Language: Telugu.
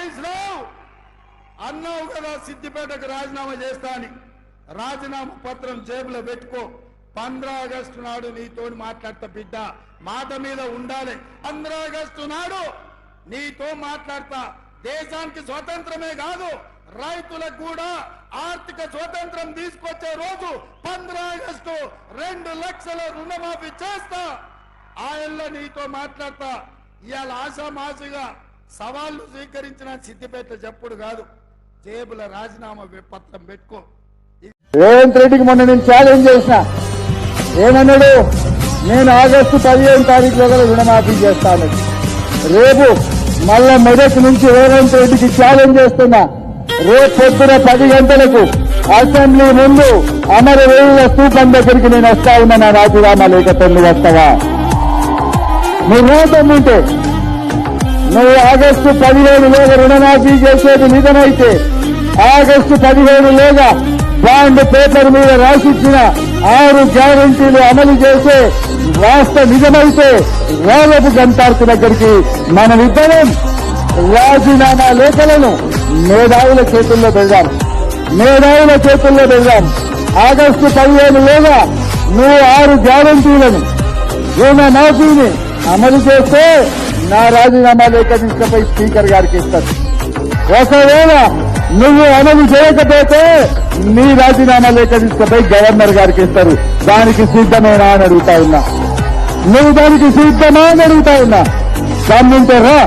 హరీష్ రావు అన్నావు కదా సిద్దిపేటకు రాజీనామా చేస్తా అని. రాజీనామా పత్రం జేబులో పెట్టుకో. 15 ఆగస్టు నాడు నీతో మాట్లాడతా బిడ్డ, మాట మీద ఉండాలి. 15 ఆగస్టు నాడు నీతో మాట్లాడతా. దేశానికి స్వతంత్రమే కాదు, రైతులకు కూడా ఆర్థిక స్వతంత్రం తీసుకొచ్చే రోజు 15 ఆగస్టు. 2 లక్షల రుణమాఫీ చేస్తా. ఆయనలో నీతో మాట్లాడతా. ఇవాళ ఆశామాసిగా సవాళ్లు స్వీకరించిన సిద్దిపేట చెప్పుడు కాదు, జేబుల రాజీనామా పత్రం పెట్టుకో. రేవంత్ రెడ్డికి మొన్న నేను ఛాలెంజ్ చేసిన, ఏమన్నాడు? నేను ఆగస్టు 15 తారీఖులో రుణమాఫీ చేస్తాను. రేపు మళ్ళా మొదటి నుంచి రేవంత్ రెడ్డికి ఛాలెంజ్ చేస్తున్నా. రేపు పొద్దున 10 గంటలకు అసెంబ్లీ ముందు అమరవీరుల స్తూపం దగ్గరికి నేను వస్తా ఉన్నా. నా రాజీనామా లేఖతో నువ్వు వస్తావా? నువ్వు రాకుంటే నువ్వు ఆగస్టు 15లోగా రుణమాఫీ చేసేది నిజమైతే, ఆగస్టు 15లోగా బాండ్ పేపర్ మీద రాసిచ్చిన 6 గ్యారంటీలు అమలు చేసే రాష్ట్ర నిజమైతే రాలపు గంటార్కు దగ్గరికి మనమిద్దరం రాజీనామా లేఖలను మేధావుల చేతుల్లో పెడదాం. మేధావుల చేతుల్లో పెడదాం. ఆగస్టు 15లోగా నువ్వు 6 గ్యారంటీలను రుణమాఫీని అమలు చేస్తే నా రాజీనామా లేఖ తీసుకుపోయి స్పీకర్ గారికి ఇస్తాను. ఒకవేళ నువ్వు అమలు చేయకపోతే నీ రాజీనామా లేఖ తీసుకుపోయి గవర్నర్ గారికి ఇస్తారు. దానికి సిద్ధమేనా అని అడుగుతా ఉన్నా. నువ్వు దానికి సిద్ధమా అని అడుగుతా ఉన్నా. దమ్ముంటే రా.